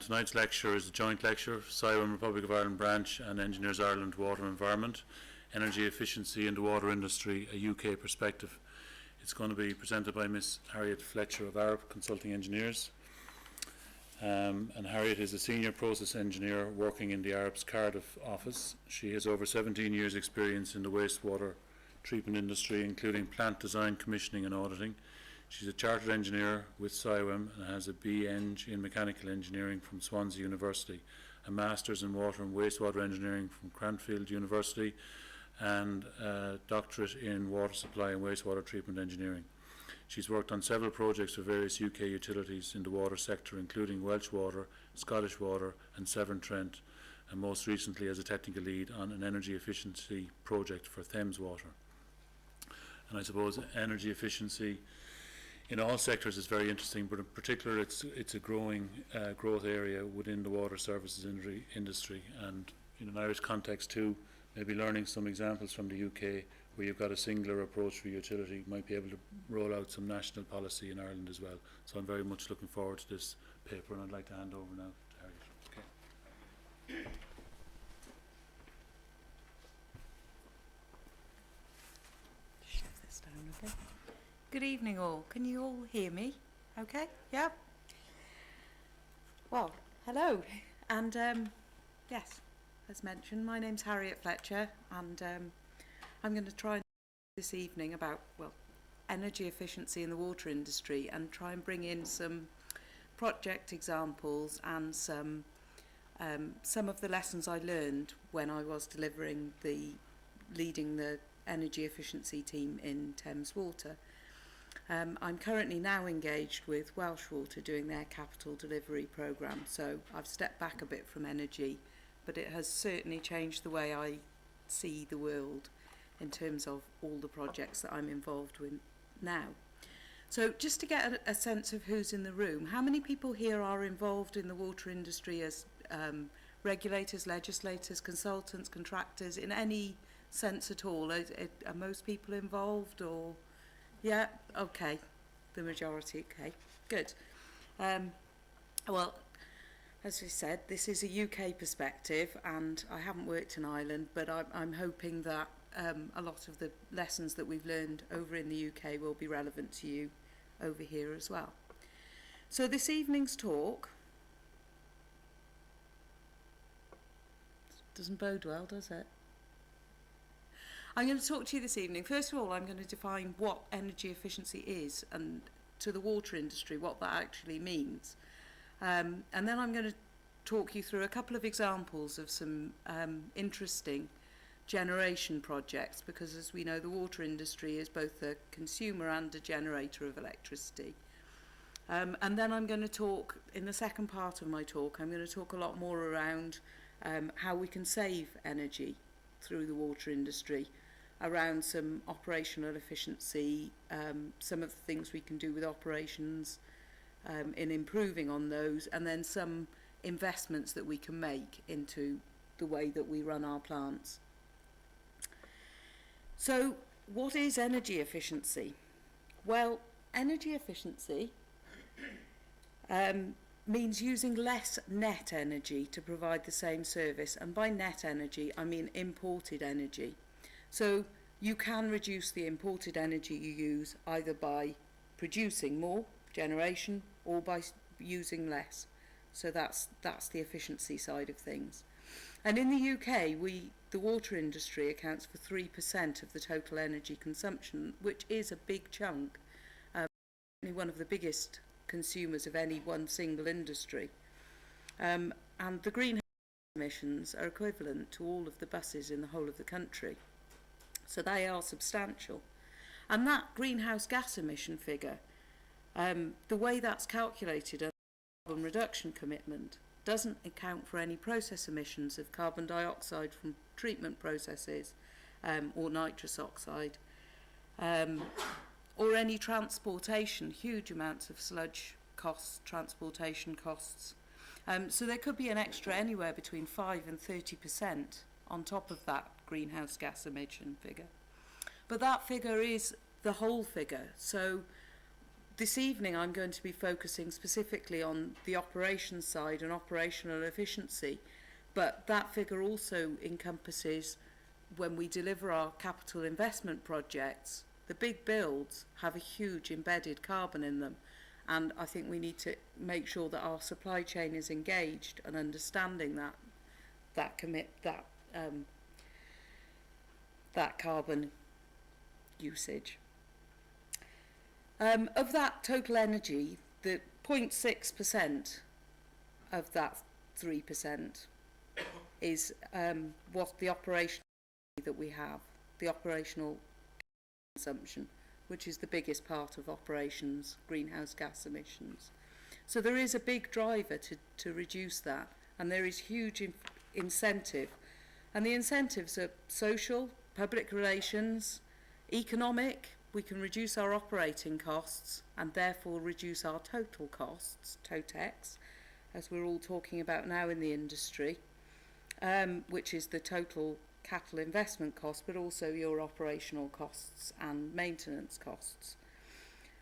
Tonight's lecture is a joint lecture, CIWM Republic of Ireland branch and Engineers Ireland Water Environment, Energy Efficiency in the Water Industry, a UK Perspective. It's going to be presented by Miss Harriet Fletcher of Arup Consulting Engineers. And Harriet is a senior process engineer working in the Arup's Cardiff office. She has over 17 years experience in the wastewater treatment industry, including plant design, commissioning and auditing. She's a chartered engineer with CIWM and has a BEng in mechanical engineering from Swansea University, a master's in water and wastewater engineering from Cranfield University, and a doctorate in water supply and wastewater treatment engineering. She's worked on several projects for various UK utilities in the water sector, including Welsh Water, Scottish Water and Severn Trent, and most recently as a technical lead on an energy efficiency project for Thames Water. And I suppose energy efficiency in all sectors is very interesting, but in particular it's a growing growth area within the water services industry, and in an Irish context too, maybe learning some examples from the UK where you've got a singular approach for utility, might be able to roll out some national policy in Ireland as well. So I'm very much looking forward to this paper, and I'd like to hand over now to Harriet. Okay. Shove this down a bit. Good evening all. Can you all hear me? Okay? Yeah? Well, hello. And yes, as mentioned, my name's Harriet Fletcher, and I'm going to try and this evening about, well, energy efficiency in the water industry, and try and bring in some project examples and some of the lessons I learned when I was leading the energy efficiency team in Thames Water. I'm currently now engaged with Welsh Water doing their capital delivery programme, so I've stepped back a bit from energy, but it has certainly changed the way I see the world in terms of all the projects that I'm involved with now. So just to get a sense of who's in the room, how many people here are involved in the water industry as regulators, legislators, consultants, contractors, in any sense at all? Are most people involved, or? Yeah, okay, the majority, okay, good. Well, as we said, this is a UK perspective, and I haven't worked in Ireland, but I'm hoping that a lot of the lessons that we've learned over in the UK will be relevant to you over here as well. So this evening's talk doesn't bode well, does it? I'm going to talk to you this evening. First of all, I'm going to define what energy efficiency is, and to the water industry, what that actually means. And then I'm going to talk you through a couple of examples of some interesting generation projects, because as we know, the water industry is both a consumer and a generator of electricity. And then I'm going to talk, in the second part of my talk, I'm going to talk a lot more around how we can save energy through the water industry, around some operational efficiency, some of the things we can do with operations in improving on those, and then some investments that we can make into the way that we run our plants. So what is energy efficiency? Well, energy efficiency means using less net energy to provide the same service, and by net energy I mean imported energy. So you can reduce the imported energy you use either by producing more generation or by using less. So that's the efficiency side of things. And in the UK, the water industry accounts for 3% of the total energy consumption, which is a big chunk, one of the biggest consumers of any one single industry. And the greenhouse emissions are equivalent to all of the buses in the whole of the country. So they are substantial. And that greenhouse gas emission figure, the way that's calculated, a carbon reduction commitment, doesn't account for any process emissions of carbon dioxide from treatment processes, or nitrous oxide, or any transportation, huge amounts of sludge costs, transportation costs. So there could be an extra anywhere between 5 and 30% on top of that greenhouse gas emission figure. But that figure is the whole figure. So this evening I'm going to be focusing specifically on the operations side and operational efficiency, but that figure also encompasses when we deliver our capital investment projects. The big builds have a huge embedded carbon in them, and I think we need to make sure that our supply chain is engaged and understanding that carbon usage. Of that total energy, the 0.6% of that 3% is what the operation that we have, the operational consumption, which is the biggest part of operations, greenhouse gas emissions. So there is a big driver to reduce that, and there is huge incentive. And the incentives are social, public relations, economic. We can reduce our operating costs and therefore reduce our total costs, TOTEX, as we're all talking about now in the industry, which is the total capital investment cost, but also your operational costs and maintenance costs.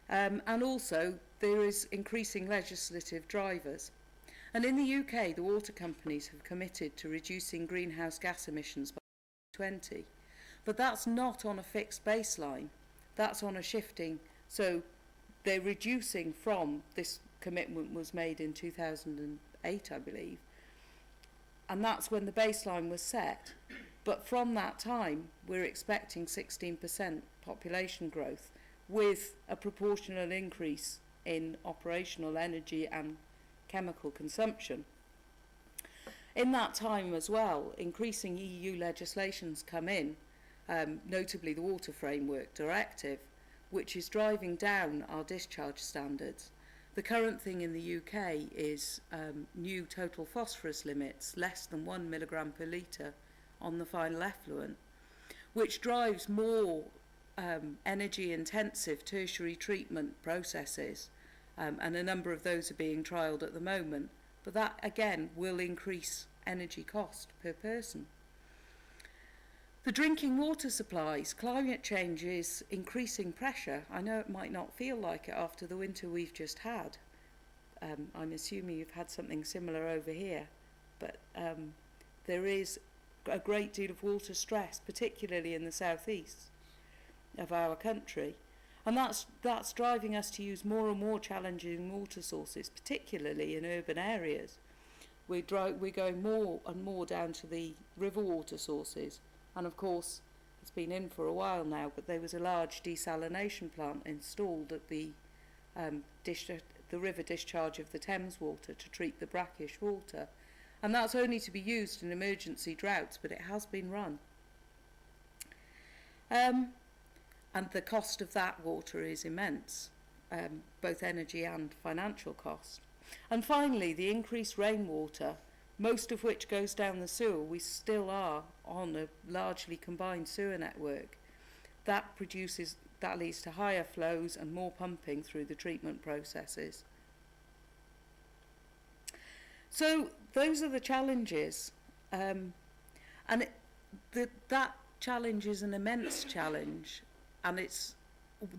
And also there is increasing legislative drivers. And in the UK, the water companies have committed to reducing greenhouse gas emissions by 2020. But that's not on a fixed baseline. That's on a shifting. So they're reducing from, this commitment was made in 2008, I believe. And that's when the baseline was set. But from that time, we're expecting 16% population growth with a proportional increase in operational energy and chemical consumption. In that time as well, increasing EU legislations come in, notably the Water Framework Directive, which is driving down our discharge standards. The current thing in the UK is new total phosphorus limits, less than 1 milligram per litre on the final effluent, which drives more energy-intensive tertiary treatment processes, and a number of those are being trialled at the moment. But that, again, will increase energy cost per person. The drinking water supplies, climate change is increasing pressure. I know it might not feel like it after the winter we've just had. I'm assuming you've had something similar over here, but there is a great deal of water stress, particularly in the southeast of our country. And that's driving us to use more and more challenging water sources, particularly in urban areas. We're going more and more down to the river water sources. And of course, it's been in for a while now, but there was a large desalination plant installed at the river discharge of the Thames water to treat the brackish water. And that's only to be used in emergency droughts, but it has been run. And the cost of that water is immense, both energy and financial cost. And finally, the increased rainwater, most of which goes down the sewer. We still are on a largely combined sewer network. That leads to higher flows and more pumping through the treatment processes. So those are the challenges, and that challenge is an immense challenge, and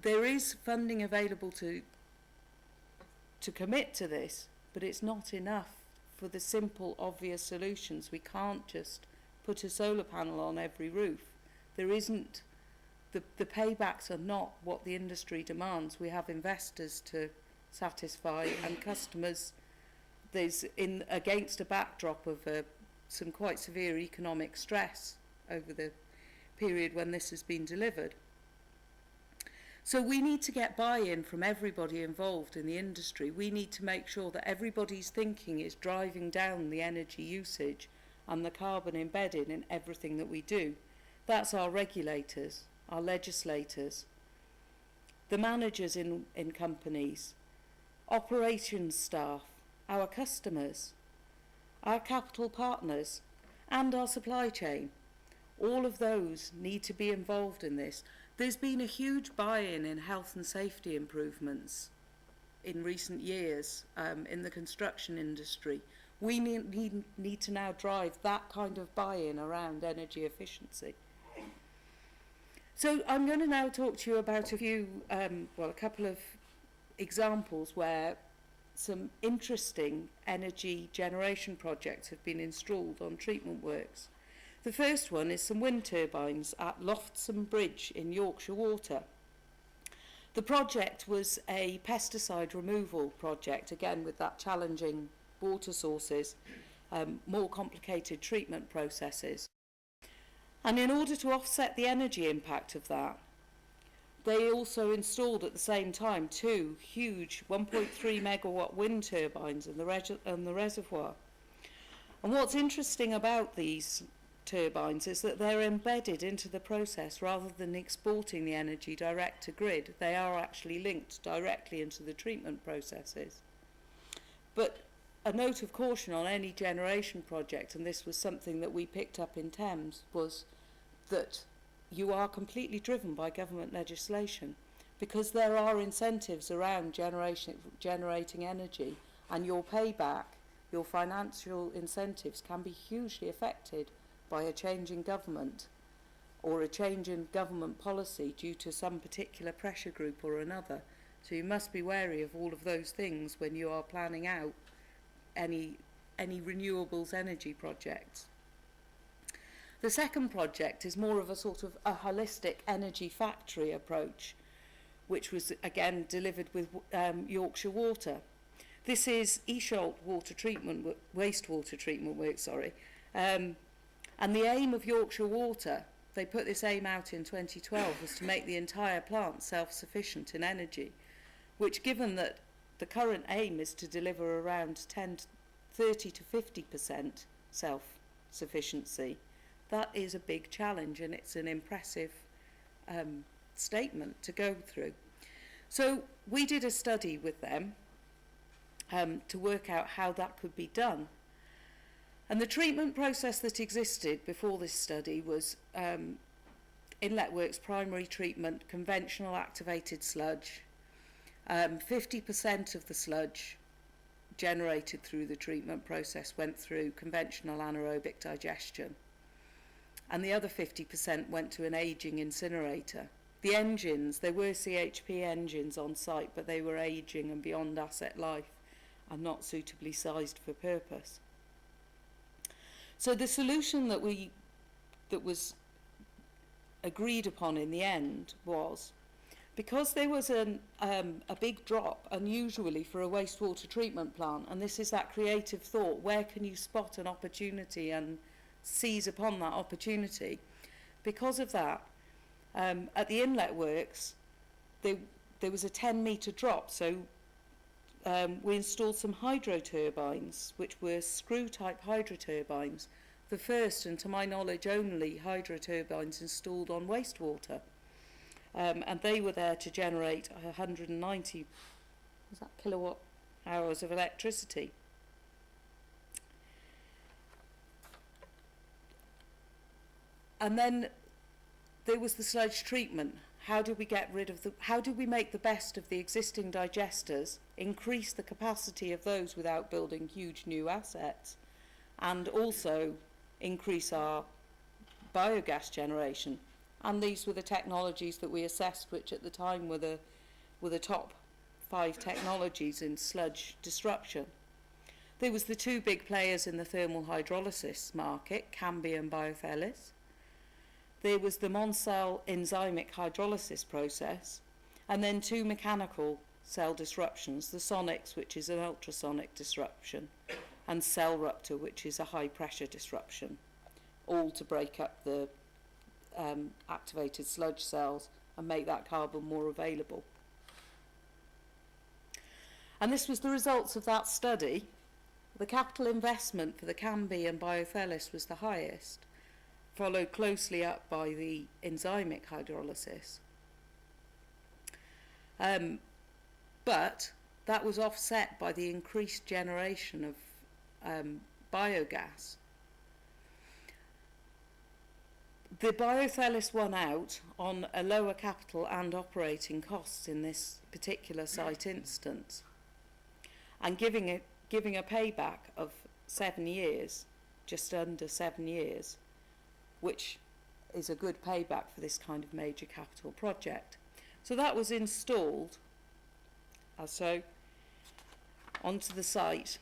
there is funding available to commit to this, but it's not enough for the simple, obvious solutions. We can't just put a solar panel on every roof. There isn't, the paybacks are not what the industry demands. We have investors to satisfy and customers. There's against a backdrop of some quite severe economic stress over the period when this has been delivered. So we need to get buy-in from everybody involved in the industry. We need to make sure that everybody's thinking is driving down the energy usage and the carbon embedded in everything that we do. That's our regulators, our legislators, the managers in companies, operations staff, our customers, our capital partners, and our supply chain. All of those need to be involved in this. There's been a huge buy-in in health and safety improvements in recent years in the construction industry. We need to now drive that kind of buy-in around energy efficiency. So I'm going to now talk to you about a couple of examples where some interesting energy generation projects have been installed on treatment works. The first one is some wind turbines at Loftsome Bridge in Yorkshire Water. The project was a pesticide removal project, again with that challenging water sources, more complicated treatment processes. And in order to offset the energy impact of that, they also installed at the same time 2 huge 1.3 megawatt wind turbines in the reservoir. And what's interesting about these turbines is that they're embedded into the process rather than exporting the energy direct to grid. They are actually linked directly into the treatment processes. But a note of caution on any generation project, and this was something that we picked up in Thames, was that you are completely driven by government legislation, because there are incentives around generating energy, and your payback, your financial incentives can be hugely affected by a change in government or a change in government policy due to some particular pressure group or another. So you must be wary of all of those things when you are planning out any renewables energy projects. The second project is more of a sort of a holistic energy factory approach, which was again delivered with Yorkshire Water. This is Esholt wastewater treatment works, and the aim of Yorkshire Water, they put this aim out in 2012, was to make the entire plant self-sufficient in energy, which, given that the current aim is to deliver around 30 to 50% self-sufficiency, that is a big challenge, and it's an impressive statement to go through. So we did a study with them to work out how that could be done. And the treatment process that existed before this study was inlet works, primary treatment, conventional activated sludge. 50% of the sludge generated through the treatment process went through conventional anaerobic digestion, and the other 50% went to an ageing incinerator. The engines, there were CHP engines on site, but they were ageing and beyond asset life and not suitably sized for purpose. So the solution that was agreed upon in the end was, because there was a big drop unusually for a wastewater treatment plant, and this is that creative thought, where can you spot an opportunity and seize upon that opportunity? Because of that, at the inlet works, there was a 10-metre drop, so we installed some hydro turbines, which were screw-type hydro turbines, the first, and to my knowledge only, hydro turbines installed on wastewater. And they were there to generate 190 kilowatt hours of electricity. And then there was the sludge treatment. How do we make the best of the existing digesters, increase the capacity of those without building huge new assets, and also increase our biogas generation? And these were the technologies that we assessed, which at the time were the top 5 technologies in sludge disruption. There was the 2 big players in the thermal hydrolysis market, Cambi and Biothelis. There was the Monsell enzymic hydrolysis process, and then 2 mechanical cell disruptions, the Sonics, which is an ultrasonic disruption, and Cell Ruptor, which is a high pressure disruption, all to break up the activated sludge cells and make that carbon more available. And this was the results of that study. The capital investment for the Cambi and Biothelis was the highest, followed closely up by the enzymic hydrolysis. But that was offset by the increased generation of biogas. The Biothelis won out on a lower capital and operating costs in this particular site instance, and giving a payback of 7 years, just under 7 years, which is a good payback for this kind of major capital project. So that was installed as so, onto the site,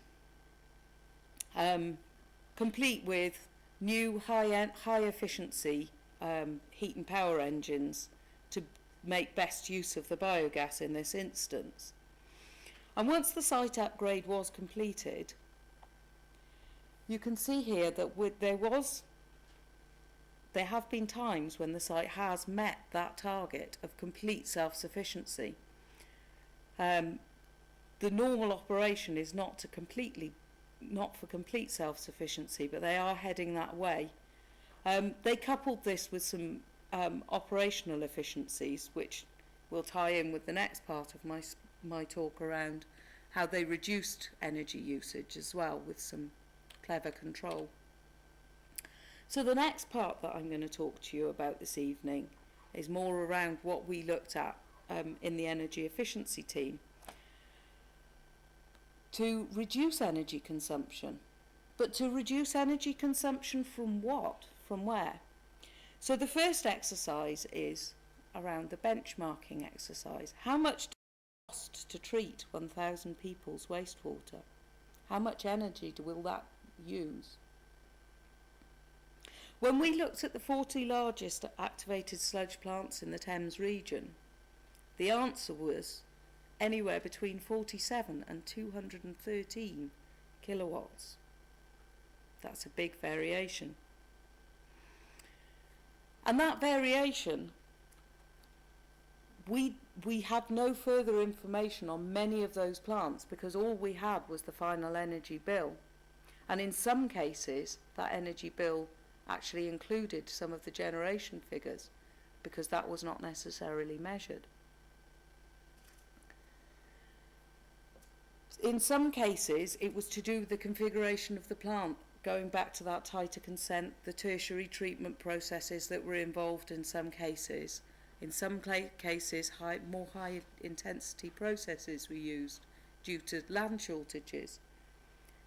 complete with new high efficiency heat and power engines to make best use of the biogas in this instance. And once the site upgrade was completed, you can see here that there have been times when the site has met that target of complete self-sufficiency. The normal operation is not for complete self-sufficiency, but they are heading that way. They coupled this with some operational efficiencies, which will tie in with the next part of my talk around how they reduced energy usage as well with some clever control. So the next part that I'm going to talk to you about this evening is more around what we looked at in the energy efficiency team to reduce energy consumption. But to reduce energy consumption from what? From where? So the first exercise is around the benchmarking exercise. How much does it cost to treat 1,000 people's wastewater? How much energy will that use? When we looked at the 40 largest activated sludge plants in the Thames region, the answer was anywhere between 47 and 213 kilowatts. That's a big variation. And that variation, we had no further information on many of those plants because all we had was the final energy bill. And in some cases, that energy bill actually included some of the generation figures because that was not necessarily measured. In some cases, it was to do with the configuration of the plant, going back to that tighter consent, the tertiary treatment processes that were involved in some cases. In some cases, more high intensity processes were used due to land shortages.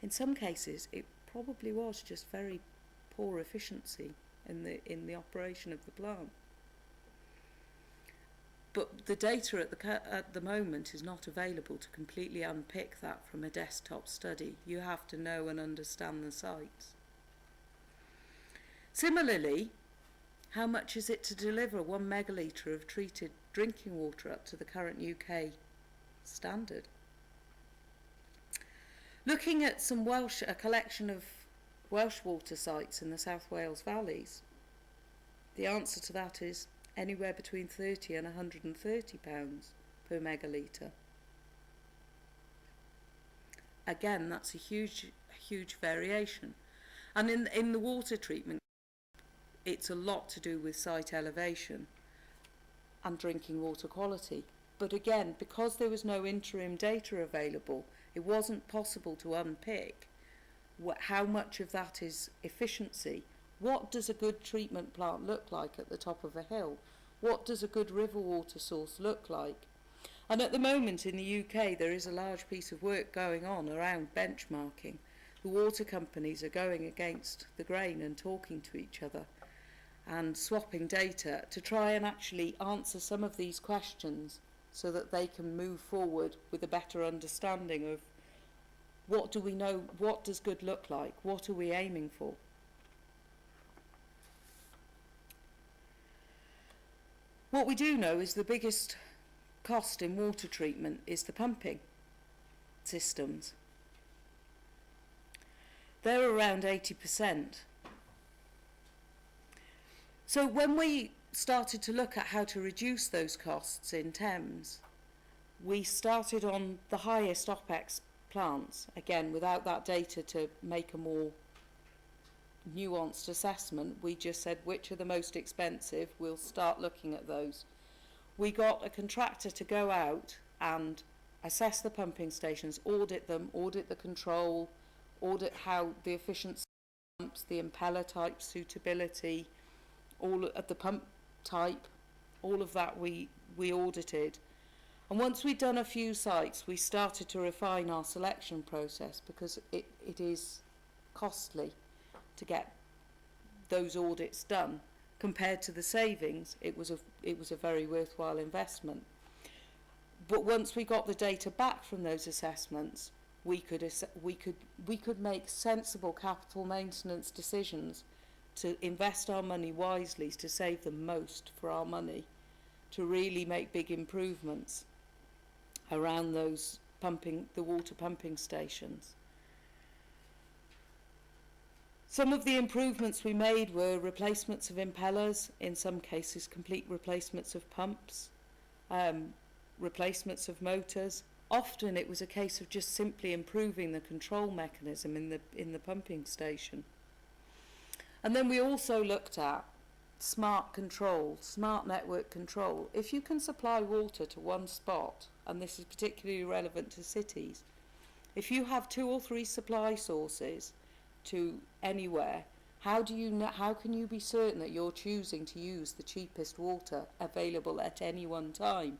In some cases, it probably was just very poor efficiency in the operation of the plant. But the data at the moment is not available to completely unpick that from a desktop study. You have to know and understand the sites. Similarly, how much is it to deliver 1 megalitre of treated drinking water up to the current UK standard? Looking at a collection of Welsh water sites in the South Wales valleys, the answer to that is anywhere between 30 and 130 pounds per megalitre. Again, that's a huge variation. And in the water treatment, it's a lot to do with site elevation and drinking water quality. But again, because there was no interim data available, it wasn't possible to unpick how much of that is efficiency. What does a good treatment plant look like at the top of a hill? What does a good river water source look like? And at the moment in the UK, there is a large piece of work going on around benchmarking. The water companies are going against the grain and talking to each other and swapping data to try and actually answer some of these questions so that they can move forward with a better understanding of what do we know, what does good look like, what are we aiming for. What we do know is the biggest cost in water treatment is the pumping systems. They're around 80%. So when we started to look at how to reduce those costs in Thames, we started on the highest OPEX plants, again without that data to make a more nuanced assessment. We just said which are the most expensive, we'll start looking at those. We got a contractor to go out and assess the pumping stations, audit them, audit the control, audit how the efficiency of pumps, the impeller type suitability, all of the pump type, all of that we audited. And once we'd done a few sites, we started to refine our selection process because it is costly to get those audits done. Compared to the savings, it was a very worthwhile investment. But once we got the data back from those assessments, we could make sensible capital maintenance decisions to invest our money wisely, to save the most for our money, to really make big improvements around those the water pumping stations. Some of the improvements we made were replacements of impellers, in some cases complete replacements of pumps, replacements of motors. Often it was a case of just simply improving the control mechanism in the pumping station. And then we also looked at smart control, smart network control. If you can supply water to one spot, and this is particularly relevant to cities, if you have 2 or 3 supply sources to anywhere, how can you be certain that you're choosing to use the cheapest water available at any one time?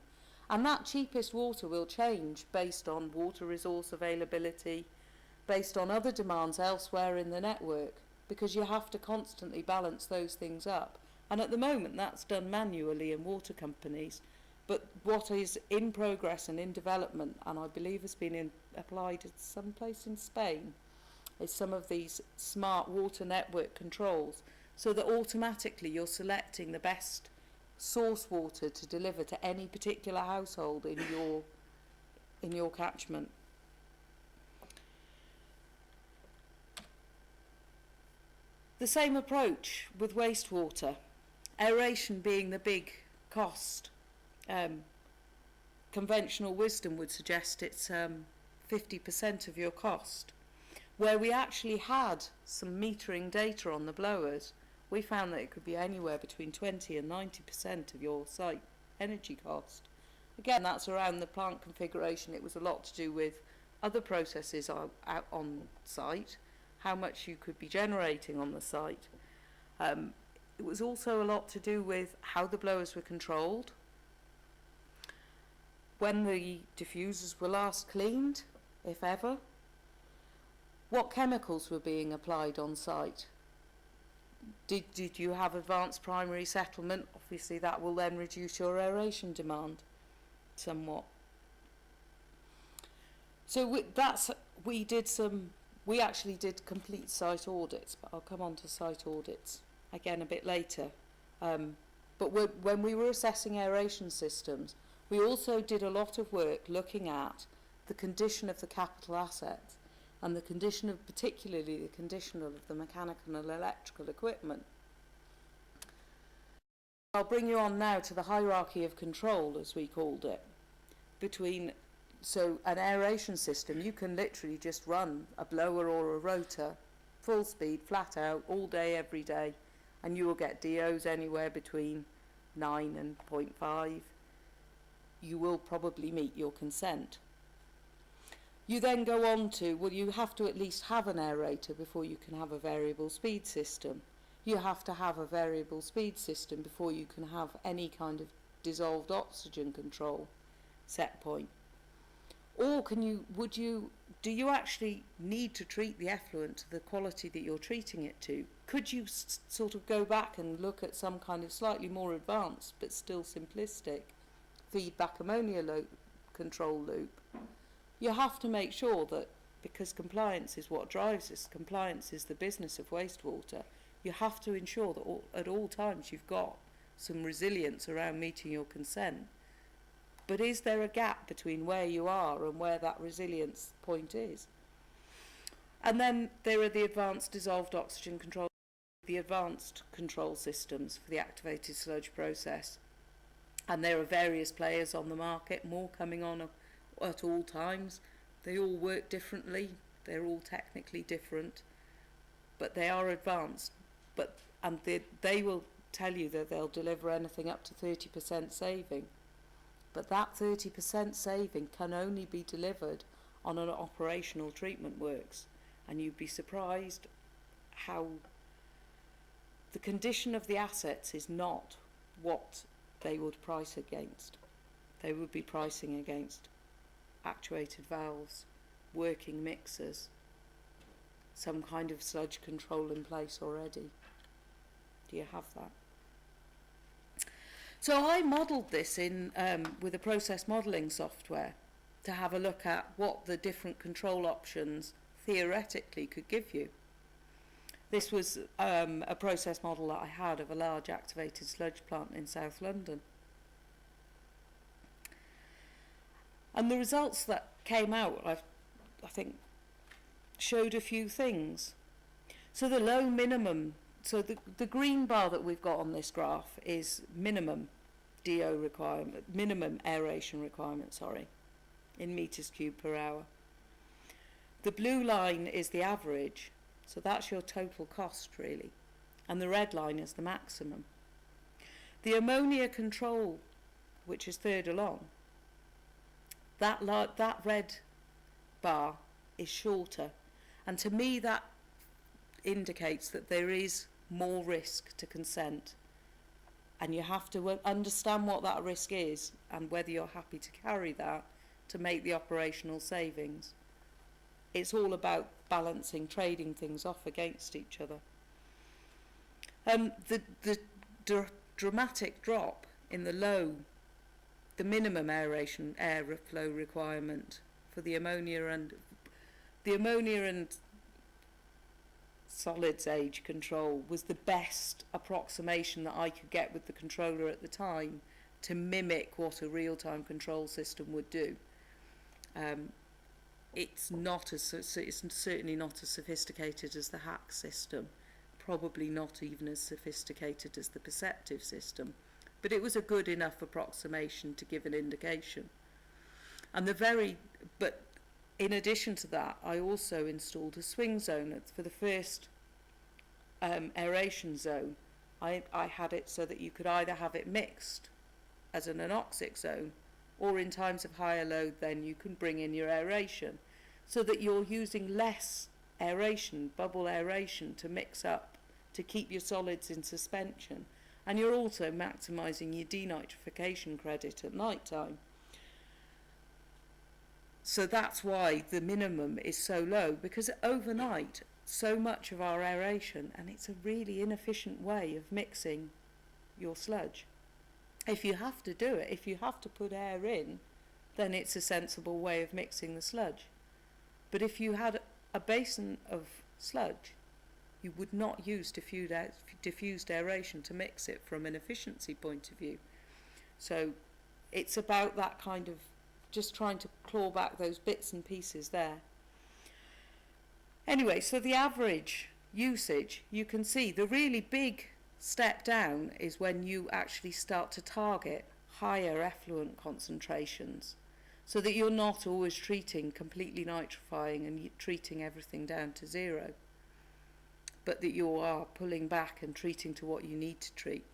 And that cheapest water will change based on water resource availability, based on other demands elsewhere in the network, because you have to constantly balance those things up. And at the moment that's done manually in water companies. But what is in progress and in development, and I believe has been applied at some place in Spain, is some of these smart water network controls, so that automatically you're selecting the best source water to deliver to any particular household in your catchment. The same approach with wastewater, aeration being the big cost. Conventional wisdom would suggest it's 50% of your cost. Where we actually had some metering data on the blowers, we found that it could be anywhere between 20 and 90% of your site energy cost. Again, that's around the plant configuration. It was a lot to do with other processes out on site, how much you could be generating on the site. It was also a lot to do with how the blowers were controlled, when the diffusers were last cleaned, if ever, what chemicals were being applied on site. Did you have advanced primary settlement? Obviously that will then reduce your aeration demand somewhat. So we actually did complete site audits, but I'll come on to site audits again a bit later. But when we were assessing aeration systems, we also did a lot of work looking at the condition of the capital assets and particularly the condition of the mechanical and electrical equipment. I'll bring you on now to the hierarchy of control, as we called it. So an aeration system, you can literally just run a blower or a rotor, full speed, flat out, all day, every day, and you will get DOs anywhere between 9 and 0.5. You will probably meet your consent. You then go on to, well, you have to at least have an aerator before you can have a variable speed system. You have to have a variable speed system before you can have any kind of dissolved oxygen control set point. Or do you actually need to treat the effluent to the quality that you're treating it to? Could you sort of go back and look at some kind of slightly more advanced but still simplistic feedback ammonia control loop? You have to make sure that, because compliance is what drives us, compliance is the business of wastewater, you have to ensure that at all times you've got some resilience around meeting your consent. But is there a gap between where you are and where that resilience point is? And then there are the advanced dissolved oxygen control, the advanced control systems for the activated sludge process. And there are various players on the market, more coming on at all times. They all work differently, they're all technically different, but they are advanced. And they will tell you that they'll deliver anything up to 30% saving. But that 30% saving can only be delivered on an operational treatment works. And you'd be surprised how the condition of the assets is not what they would price against. They would be pricing against actuated valves, working mixers, some kind of sludge control in place already. Do you have that? So I modelled this in with a process modelling software to have a look at what the different control options theoretically could give you. This was a process model that I had of a large activated sludge plant in South London. And the results that came out, I think, showed a few things. So the low minimum, so the green bar that we've got on this graph is minimum DO requirement, minimum aeration requirement, sorry, in metres cubed per hour. The blue line is the average, so that's your total cost really, and the red line is the maximum. The ammonia control, which is third along, that red bar is shorter, and to me that indicates that there is more risk to consent, and you have to understand what that risk is and whether you're happy to carry that to make the operational savings. It's all about balancing, trading things off against each other. The dramatic drop in the minimum aeration airflow requirement for the ammonia and solids age control was the best approximation that I could get with the controller at the time to mimic what a real-time control system would do. It's certainly not as sophisticated as the hack system, probably not even as sophisticated as the perceptive system, but it was a good enough approximation to give an indication. And but in addition to that, I also installed a swing zone for the first aeration zone. I had it so that you could either have it mixed as an anoxic zone, or in times of higher load then you can bring in your aeration, so that you're using less aeration, bubble aeration, to mix up, to keep your solids in suspension, and you're also maximising your denitrification credit at night time. So that's why the minimum is so low, because overnight so much of our aeration, and it's a really inefficient way of mixing your sludge. If you have to do it, if you have to put air in, then it's a sensible way of mixing the sludge. But if you had a basin of sludge, you would not use diffused aeration to mix it from an efficiency point of view. So it's about that kind of just trying to claw back those bits and pieces there. Anyway, so the average usage, you can see the really big step down is when you actually start to target higher effluent concentrations, so that you're not always treating, completely nitrifying and treating everything down to zero, but that you are pulling back and treating to what you need to treat.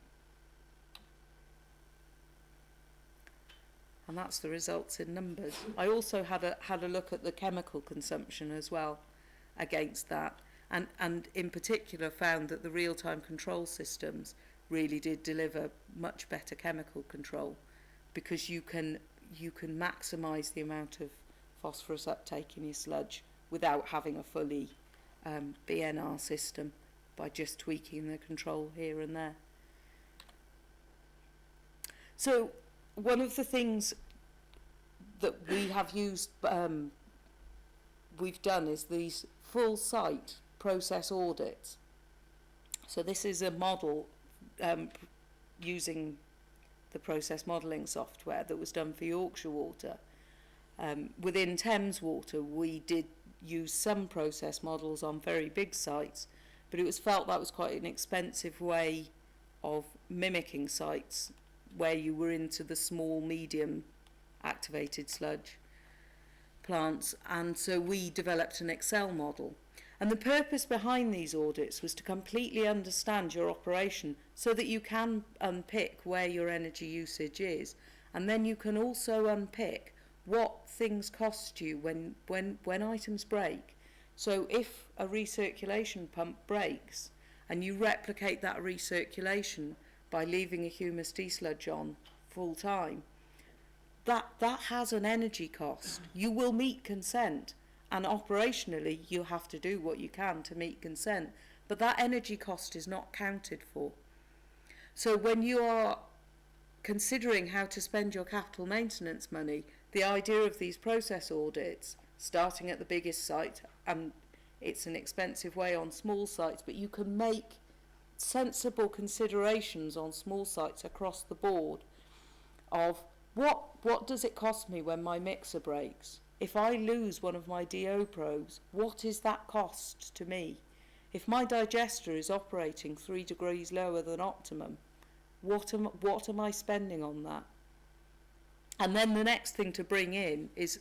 And that's the results in numbers. I also had a look at the chemical consumption as well against that, and in particular found that the real-time control systems really did deliver much better chemical control, because you can maximise the amount of phosphorus uptake in your sludge without having a fully BNR system, by just tweaking the control here and there. So one of the things that we have used, we've done, is these full site process audits. So this is a model using the process modelling software that was done for Yorkshire Water. Within Thames Water, we did use some process models on very big sites, but it was felt that was quite an expensive way of mimicking sites where you were into the small, medium activated sludge plants, and so we developed an Excel model. And the purpose behind these audits was to completely understand your operation, so that you can unpick where your energy usage is, and then you can also unpick what things cost you when items break. So if a recirculation pump breaks and you replicate that recirculation by leaving a humus desludge on full time, that has an energy cost. You will meet consent, and operationally you have to do what you can to meet consent, but that energy cost is not counted for. So when you are considering how to spend your capital maintenance money, the idea of these process audits, starting at the biggest site, and it's an expensive way on small sites, but you can make sensible considerations on small sites across the board of what does it cost me when my mixer breaks? If I lose one of my DO probes, what is that cost to me? If my digester is operating 3 degrees lower than optimum, what am I spending on that? And then the next thing to bring in is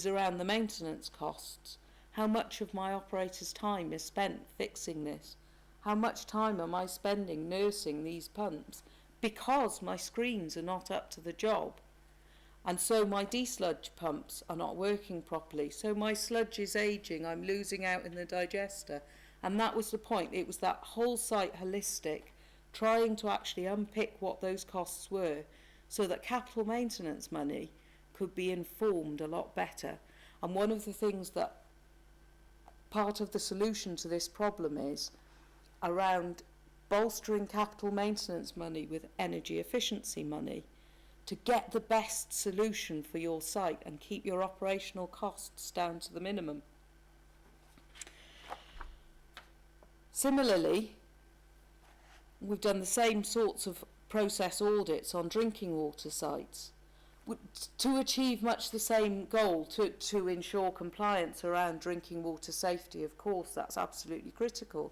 around the maintenance costs. How much of my operator's time is spent fixing this? How much time am I spending nursing these pumps because my screens are not up to the job? And so my desludge pumps are not working properly. So my sludge is aging, I'm losing out in the digester. And that was the point. It was that whole site holistic, trying to actually unpick what those costs were so that capital maintenance money could be informed a lot better. And one of the things that part of the solution to this problem is around bolstering capital maintenance money with energy efficiency money to get the best solution for your site and keep your operational costs down to the minimum. Similarly, we've done the same sorts of process audits on drinking water sites to achieve much the same goal, to ensure compliance around drinking water safety. Of course, that's absolutely critical.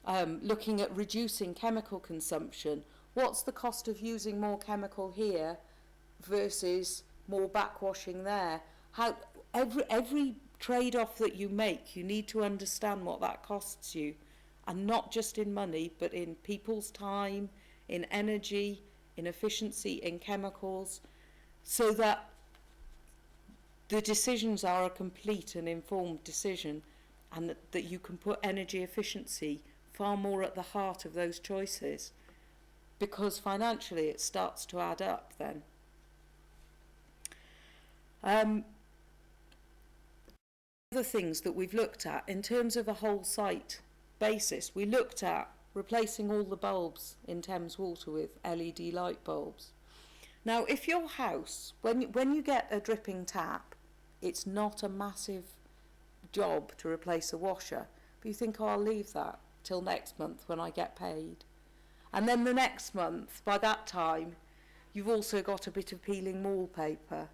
Looking at reducing chemical consumption. What's the cost of using more chemical here versus more backwashing there? How every trade-off that you make, you need to understand what that costs you, and not just in money, but in people's time, in energy, in efficiency, in chemicals, so that the decisions are a complete and informed decision, and that you can put energy efficiency far more at the heart of those choices, because financially it starts to add up then. Other things that we've looked at in terms of a whole site basis, we looked at replacing all the bulbs in Thames Water with LED light bulbs. Now, if your house, when you get a dripping tap, it's not a massive job to replace a washer, but you think, oh, I'll leave that till next month when I get paid. And then the next month, by that time, you've also got a bit of peeling wallpaper.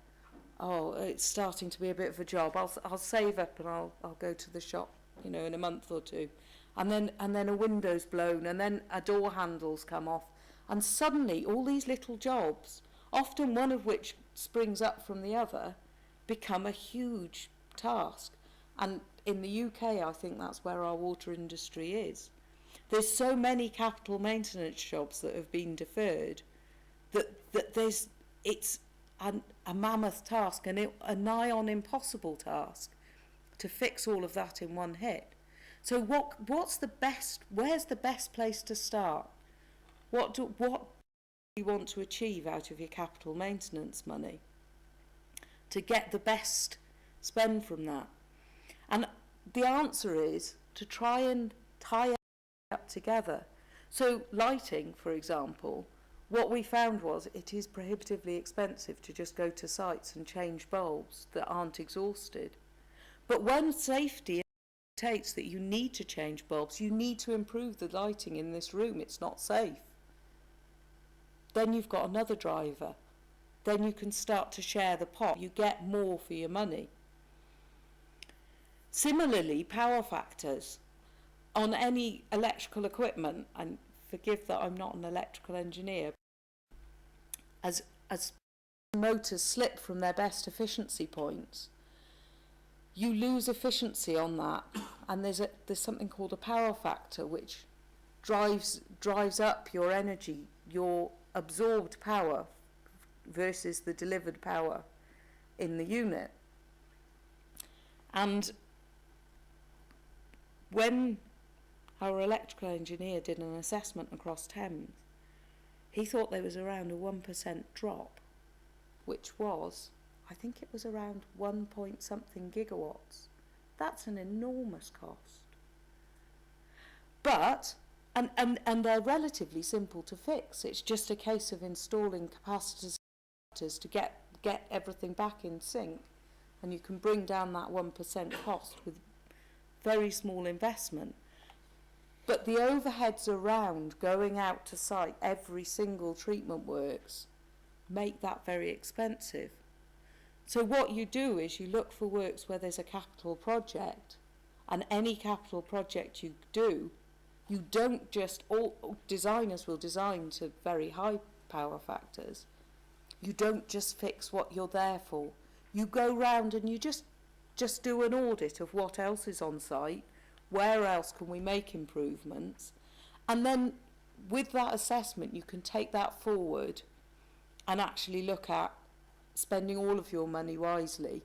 Oh, it's starting to be a bit of a job. I'll save up and I'll go to the shop, in a month or two. And then a window's blown, and then a door handle's come off. And suddenly all these little jobs, often one of which springs up from the other, become a huge task. And in the UK, I think that's where our water industry is. There's so many capital maintenance jobs that have been deferred that it's a mammoth task, and a nigh on impossible task to fix all of that in one hit. So where's the best place to start? What do you want to achieve out of your capital maintenance money to get the best spend from that? And the answer is to try and tie it up together. So lighting, for example, what we found was it is prohibitively expensive to just go to sites and change bulbs that aren't exhausted. But when safety dictates that you need to change bulbs, you need to improve the lighting in this room, it's not safe, then you've got another driver. Then you can start to share the pot. You get more for your money. Similarly, power factors on any electrical equipment, and forgive that I'm not an electrical engineer, as motors slip from their best efficiency points, you lose efficiency on that, and there's something called a power factor which drives up your energy, your absorbed power versus the delivered power in the unit. And when our electrical engineer did an assessment across Thames, he thought there was around a 1% drop, which was, I think it was around 1 point something gigawatts. That's an enormous cost. But And they're relatively simple to fix. It's just a case of installing capacitors to get everything back in sync, and you can bring down that 1% cost with very small investment. But the overheads around going out to site every single treatment works make that very expensive. So what you do is you look for works where there's a capital project, and any capital project you do, you don't just, all designers will design to very high power factors. You don't just fix what you're there for. You go round and you just do an audit of what else is on site, where else can we make improvements, and then with that assessment you can take that forward and actually look at spending all of your money wisely,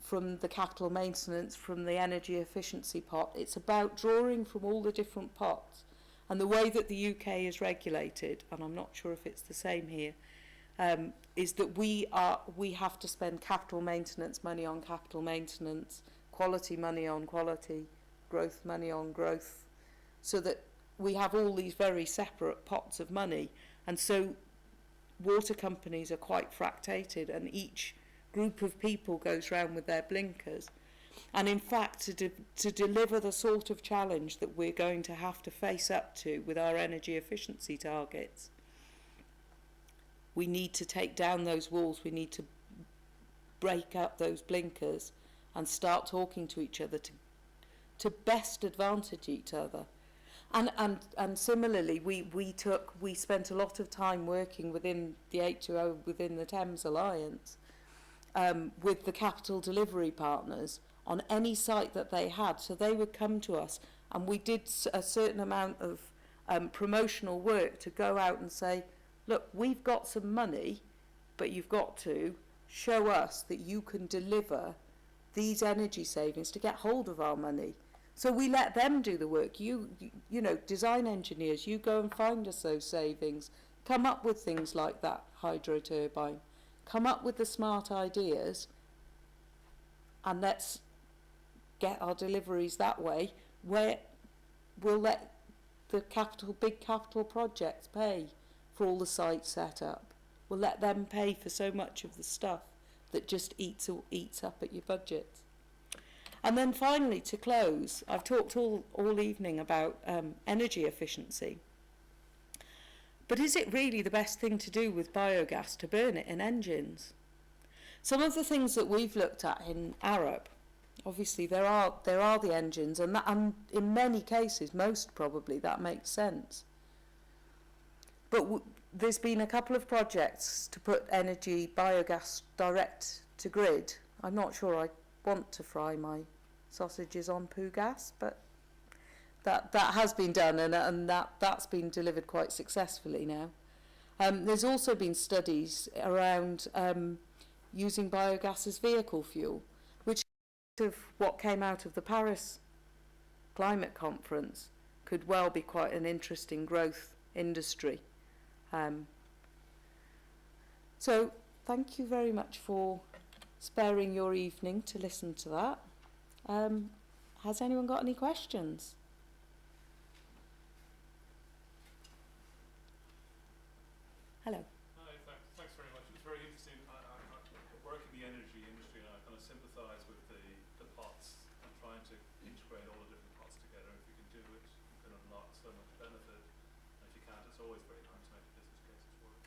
from the capital maintenance, from the energy efficiency pot. It's about drawing from all the different pots. And the way that the UK is regulated, and I'm not sure if it's the same here, is that we have to spend capital maintenance money on capital maintenance, quality money on quality, growth money on growth, so that we have all these very separate pots of money. And so water companies are quite fractated, and each group of people goes round with their blinkers. And in fact, to deliver the sort of challenge that we're going to have to face up to with our energy efficiency targets, we need to take down those walls, we need to break up those blinkers and start talking to each other to best advantage each other. And similarly, we spent a lot of time working within the H2O, within the Thames Alliance, with the capital delivery partners on any site that they had. So they would come to us, and we did a certain amount of promotional work to go out and say, look, we've got some money, but you've got to show us that you can deliver these energy savings to get hold of our money. So we let them do the work. You know, design engineers, you go and find us those savings, come up with things like that hydro turbine, come up with the smart ideas, and let's get our deliveries that way, where we'll let the big capital projects pay for all the sites set up. We'll let them pay for so much of the stuff that just eats up at your budgets. And then finally, to close, I've talked all evening about energy efficiency. But is it really the best thing to do with biogas to burn it in engines? Some of the things that we've looked at in Arup, obviously there are the engines, and in many cases, most probably, that makes sense. But there's been a couple of projects to put energy biogas direct to grid. I'm not sure I want to fry my sausages on poo gas, but that has been done, and that's been delivered quite successfully now. There's also been studies around using biogas as vehicle fuel, which of what came out of the Paris climate conference could well be quite an interesting growth industry. So thank you very much for sparing your evening to listen to that. Has anyone got any questions? Hello. Hi, thanks very much. It was very interesting. I work in the energy industry, and I kind of sympathise with the pots and trying to integrate all the different pots together. If you can do it, you can unlock so much benefit. And if you can't, it's always very hard to make the business cases work.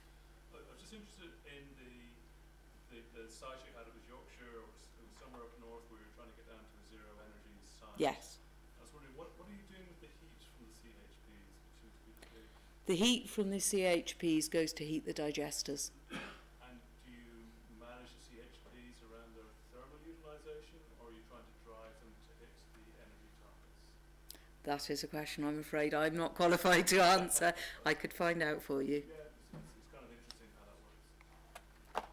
I was just interested in the site you had. It was Yorkshire, or it was somewhere up north where you were trying to get down to a zero energy site. Yes. I was wondering, what are you doing with the heat from the CHPs, which seems to be the big... The heat from the CHPs goes to heat the digesters. And do you manage the CHPs around their thermal utilisation, or are you trying to drive them to hit the energy targets? That is a question I'm afraid I'm not qualified to answer. I could find out for you. Yeah, it's kind of interesting how that works.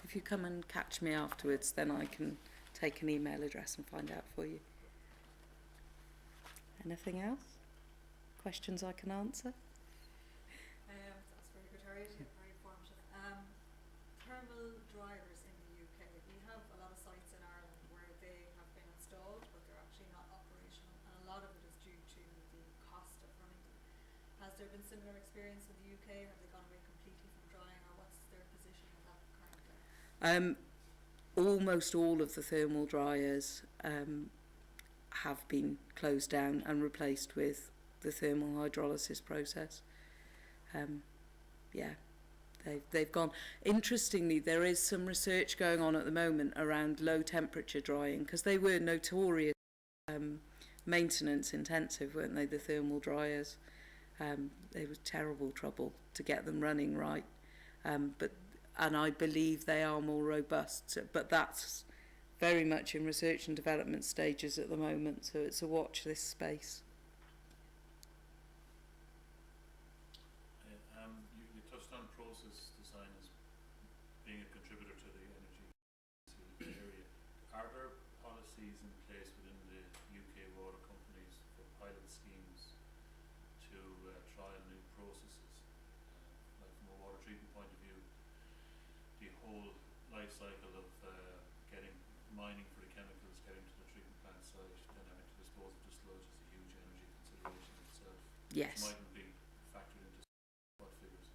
If you come and catch me afterwards, then I can take an email address and find out for you. Anything else? Questions I can answer? That's very good, Harriet. Yeah, very informative. Thermal dryers in the UK. We have a lot of sites in has there been similar experience in the UK? Have they gone away completely from drying, or what's their position with that currently? Almost all of the thermal dryers have been closed down and replaced with the thermal hydrolysis process. Yeah, they've gone. Interestingly, there is some research going on at the moment around low temperature drying, because they were notorious maintenance intensive, weren't they, the thermal dryers? They were terrible trouble to get them running right, and I believe they are more robust, but that's very much in research and development stages at the moment, so it's a watch this space. You touched on process design as being a contributor to the energy area. Are there policies in place within the UK water companies for pilot schemes to trial new processes? Like from a water treatment point of view, the whole life cycle of getting mining for the chemicals, getting to the treatment plant site, then having to dispose of the sludge is a huge energy consideration in itself. Yes. Which mightn't be factored into what figures.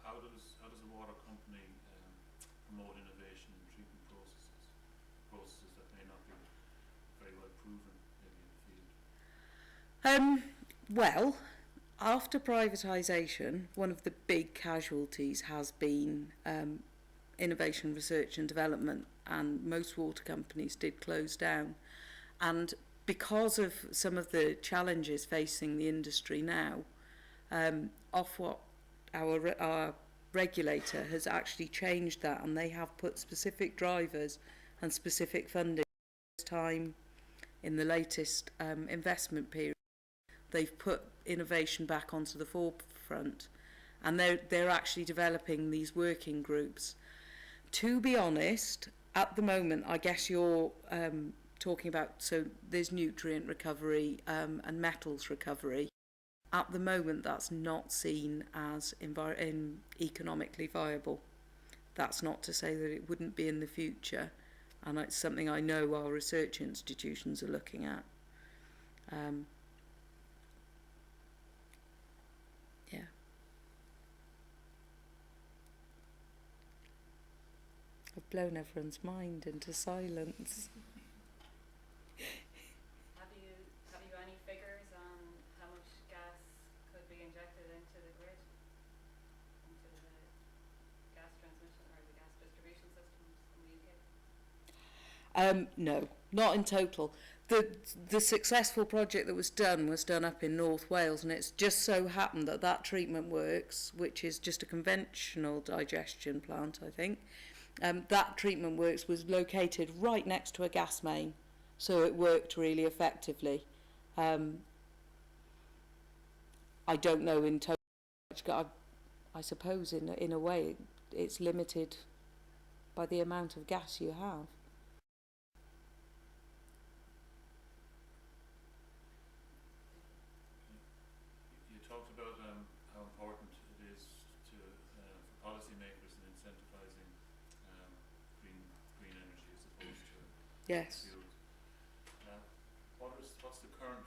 How does a water company promote innovation in treatment processes that may not be very well proven maybe in the field? Well, after privatisation, one of the big casualties has been innovation, research and development, and most water companies did close down. And because of some of the challenges facing the industry now, Ofwat, our regulator, has actually changed that, and they have put specific drivers and specific funding. This time in the latest investment period, they've put innovation back onto the forefront, and they're actually developing these working groups. To be honest, at the moment, I guess you're talking about, so there's nutrient recovery and metals recovery. At the moment, that's not seen as economically viable. That's not to say that it wouldn't be in the future, and it's something I know our research institutions are looking at. Yeah. I've blown everyone's mind into silence. Have you any figures on how much gas could be injected into the grid, into the gas transmission or the gas distribution systems in the UK? No, not in total. The successful project that was done up in North Wales, and it's just so happened that that treatment works, which is just a conventional digestion plant, I think. That treatment works was located right next to a gas main, so it worked really effectively. I don't know in total. I suppose in a way it's limited by the amount of gas you have. You talked about how important it is to for policymakers in incentivising green energy as opposed to Yes. fuels. What's the current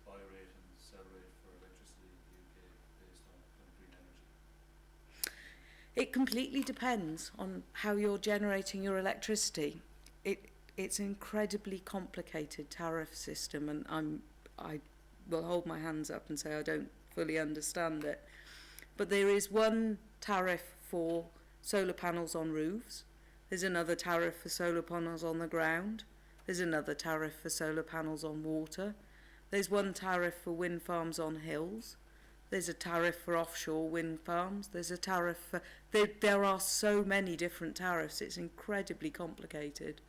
buy rate and sell rate for electricity in the UK based on green energy? It completely depends on how you're generating your electricity. It's an incredibly complicated tariff system, and I will hold my hands up and say I don't fully understand it. But there is one tariff for solar panels on roofs. There's another tariff for solar panels on the ground. There's another tariff for solar panels on water. There's one tariff for wind farms on hills. There's a tariff for offshore wind farms. There's a tariff for... There are so many different tariffs. It's incredibly complicated.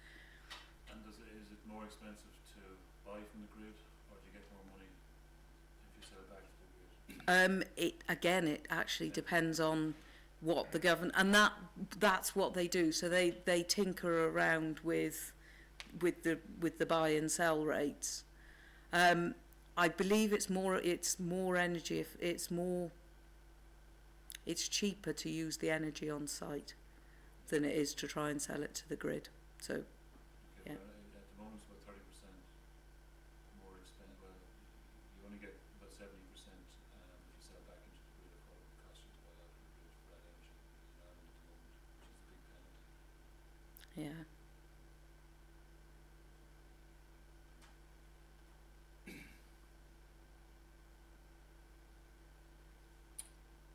And is it more expensive to buy from the grid, or do you get more money if you sell back to the grid? It actually depends on what the government... And that's what they do. So they tinker around with the buy and sell rates. I believe it's more energy. It's cheaper to use the energy on site than it is to try and sell it to the grid. So, Okay, yeah. At the moment it's about 30% more expensive. Well, you only get about Yeah.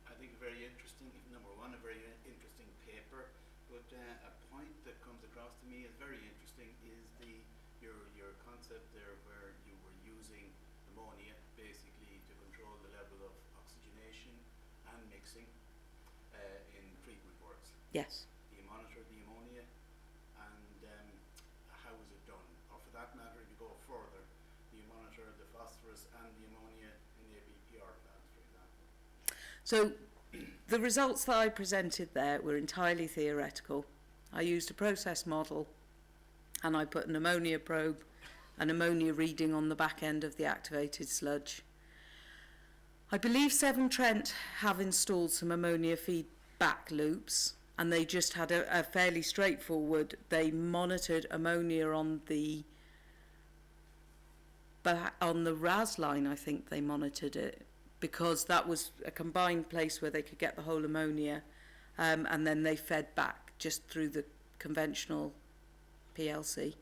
I think very interesting, number one, a very interesting paper, but a point that comes across to me as very interesting is your concept there where you were using ammonia basically to control the level of oxygenation and mixing in treatment works. Yes. Do you monitor the ammonia, and how is it done? Or for that matter, if you go further, do you monitor the phosphorus and the ammonia in the ABPR plants, for example? So the results that I presented there were entirely theoretical. I used a process model and I put an ammonia probe, an ammonia reading on the back end of the activated sludge. I believe Severn Trent have installed some ammonia feedback loops, and they just had a fairly straightforward, they monitored ammonia on the RAS line, I think they monitored it, because that was a combined place where they could get the whole ammonia, and then they fed back just through the conventional PLC,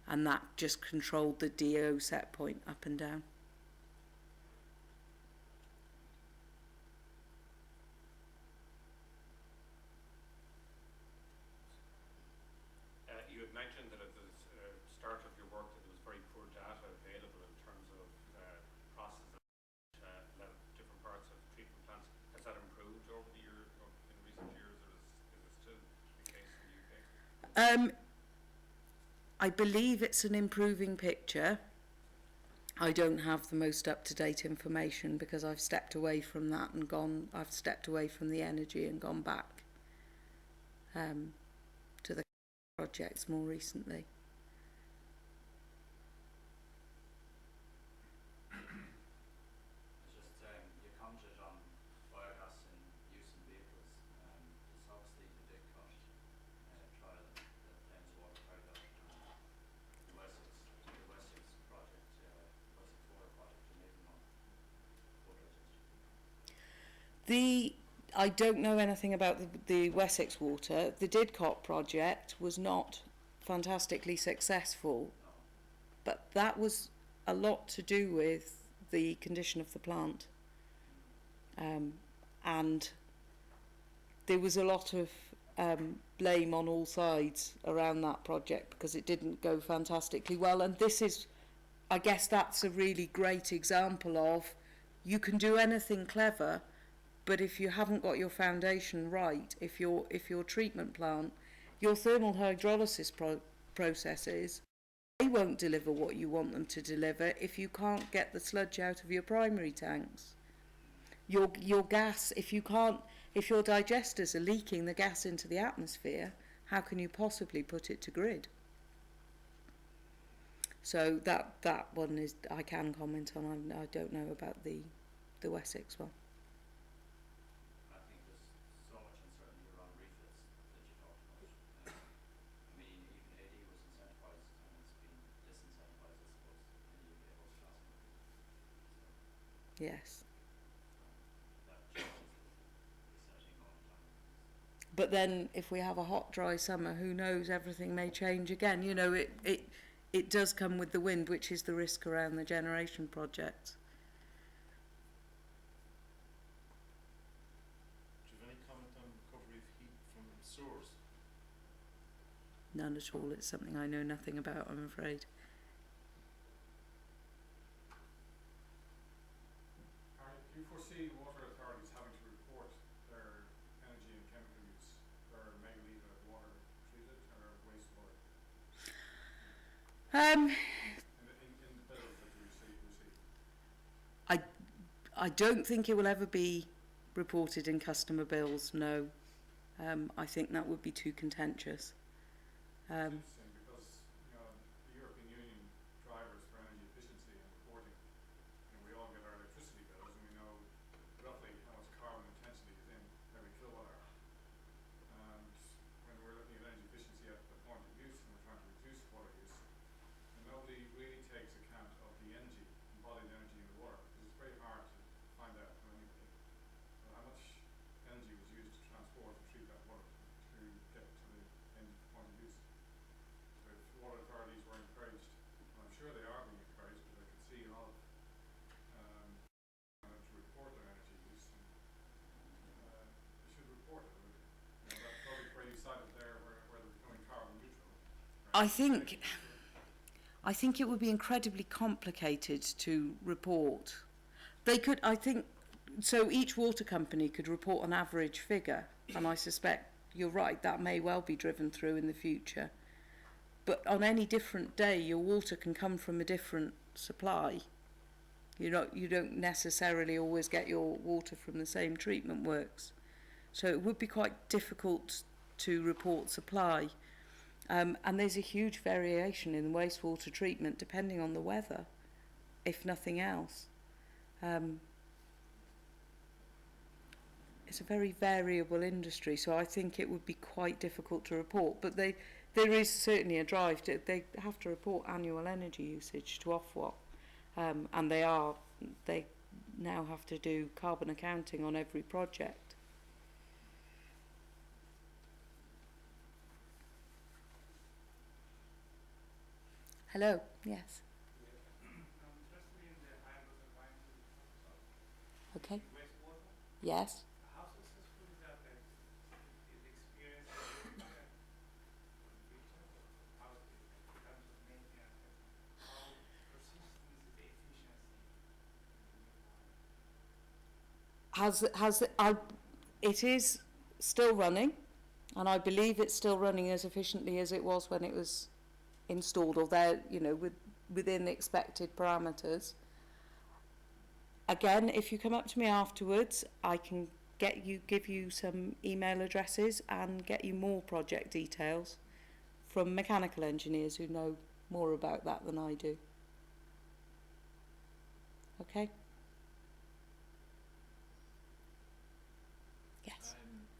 and that just controlled the DO set point up and down. You had mentioned that at the start of your work that there was very poor data available in terms of processes at different parts of treatment plants. Has that improved over the in recent years, or is it still the case in the UK? I believe it's an improving picture. I don't have the most up-to-date information because I've stepped away from that and I've stepped away from the energy and gone back to the projects more recently. It's just you commented on biogas in use in vehicles. It's obviously the big cut trial that Thames Water carried out, and the Wessex project, Wessex Water project in Avonmouth. I don't know anything about the Wessex Water. The Didcot project was not fantastically successful, but that was a lot to do with the condition of the plant, and there was a lot of blame on all sides around that project because it didn't go fantastically well. And this is, I guess that's a really great example of, you can do anything clever, but if you haven't got your foundation right, if your treatment plant, your thermal hydrolysis processes, they won't deliver what you want them to deliver if you can't get the sludge out of your primary tanks. Your gas, if your digesters are leaking the gas into the atmosphere, how can you possibly put it to grid? So that one is, I can comment on. I don't know about the Wessex one. I think there's so much uncertainty around refits that you talked about. I mean, even AD was incentivised and it's been disincentivized, I suppose, in the UK host gas market. So Yes. that changes the setting all the time. But then if we have a hot, dry summer, who knows, everything may change again. You know, it does come with the wind, which is the risk around the generation projects. Do you have any comment on recovery of heat from sewers? None at all. It's something I know nothing about, I'm afraid. Harriet, do you foresee water authorities having to report their energy and chemical use per megalitre of water treated or wastewater? In the bills that you receive? I don't think it will ever be reported in customer bills, no. I think that would be too contentious. Interesting, because the European Union drivers for energy efficiency and reporting, we all get our electricity bills and we know roughly how much carbon intensity is in every kilowatt hour. And when we're looking at energy efficiency at the point of use and we're trying to reduce water use, nobody really takes account of the energy, embodied energy in the water, because it's very hard to find out from anybody. So how much energy was used to transport and treat that water to get to the end point of I think it would be incredibly complicated to report. They could, I think, so each water company could report an average figure, and I suspect you're right, that may well be driven through in the future. But on any different day, your water can come from a different supply. You don't necessarily always get your water from the same treatment works. So it would be quite difficult to report supply. And there's a huge variation in wastewater treatment depending on the weather, if nothing else. It's a very variable industry, so I think it would be quite difficult to report. But there is certainly a drive they have to report annual energy usage to Ofwat, and they now have to do carbon accounting on every project. Hello, yes. I'm interested in the hydrogen Okay. wastewater. Yes. How successful is that? Is the experience in future? How in terms of maintenance? How persistent is the efficiency in the new one? It is still running, and I believe it's still running as efficiently as it was when it was installed, or there, within the expected parameters. Again, if you come up to me afterwards, I can give you some email addresses and get you more project details from mechanical engineers who know more about that than I do. Okay? Yes.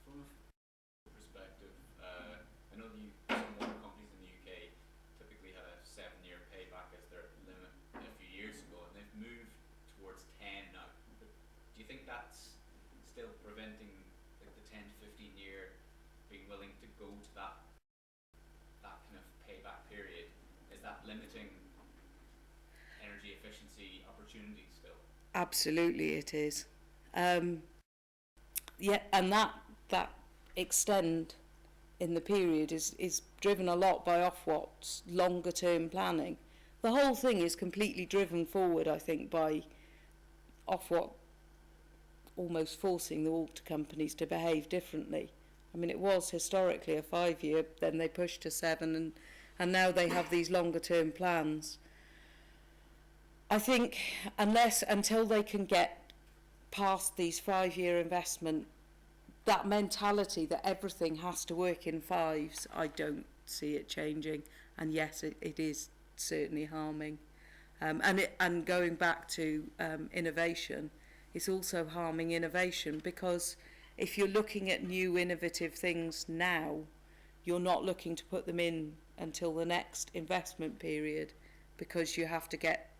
From a perspective, I know some water companies in the UK typically had a 7-year payback as their limit a few years ago, and they've moved towards 10 now. But do you think that's still preventing the 10 to 15 year being willing to go to that kind of payback period? Is that limiting energy efficiency opportunities still? Absolutely, it is. Yeah, and that extend in the period is driven a lot by Ofwat's longer term planning. The whole thing is completely driven forward, I think, by Ofwat almost forcing the water companies to behave differently. I mean, it was historically a 5-year, then they pushed to 7, and now they have these longer term plans. I think until they can get past these 5-year investment, that mentality that everything has to work in 5s, I don't see it changing. And yes, it is certainly harming. And going back to innovation, it's also harming innovation, because if you're looking at new innovative things now, you're not looking to put them in until the next investment period, because you have to get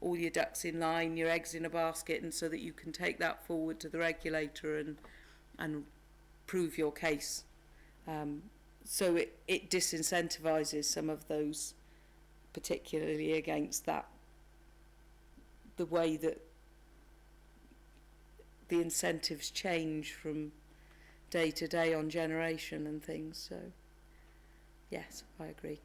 all your ducks in line, your eggs in a basket, and so that you can take that forward to the regulator and prove your case. So it disincentivises some of those, particularly against that, the way that the incentives change from day to day on generation and things. So yes, I agree.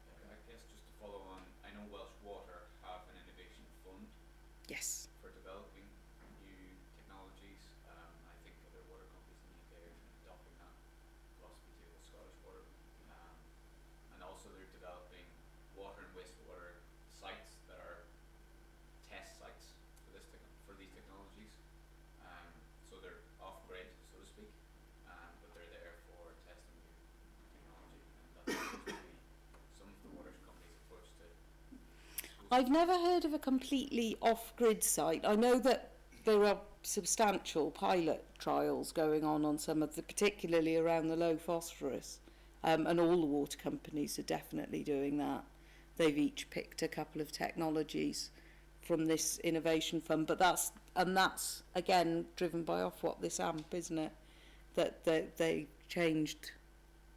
I guess just to follow on, I know Welsh Water have an innovation fund Yes. for developing new technologies. I think other water companies in the UK are adopting that philosophy too, with Scottish Water. And also they're developing water and wastewater sites that are test sites for these technologies. So they're off-grid, so to speak, but they're there for testing new technology. And that's usually some of the water companies' approach to. I've never heard of a completely off-grid site. I know that there are substantial pilot trials going on some of the, particularly around the low phosphorus, and all the water companies are definitely doing that. They've each picked a couple of technologies from this innovation fund, but that's again driven by Ofwat, this AMP, isn't it? That they changed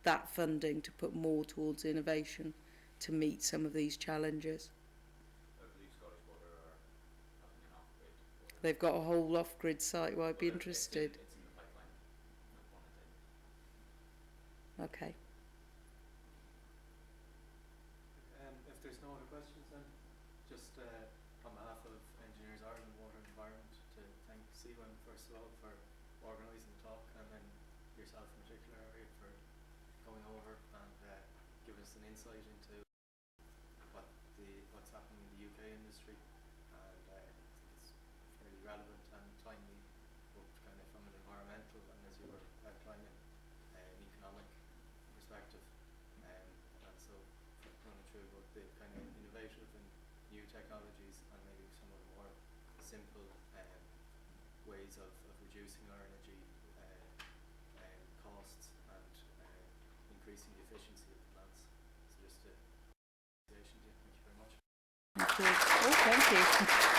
that funding to put more towards innovation to meet some of these challenges. I believe Scottish Water are having an off-grid water. They've got a whole off-grid site. Well, I'd be interested. It's in the pipeline, no pun intended. Okay. Seaman, first of all, for organising the talk, and then yourself in particular, Harriet, for coming over and giving us an insight into what's happening in the UK industry. And I think it's fairly relevant and timely, both kind of from an environmental and, as you were outlining, an economic perspective. And so running through both the kind of innovative and new technologies and maybe some of the more simple ways of reducing our energy costs and increasing the efficiency of the plants. So just a thank you very much. Thank you. Oh, thank you.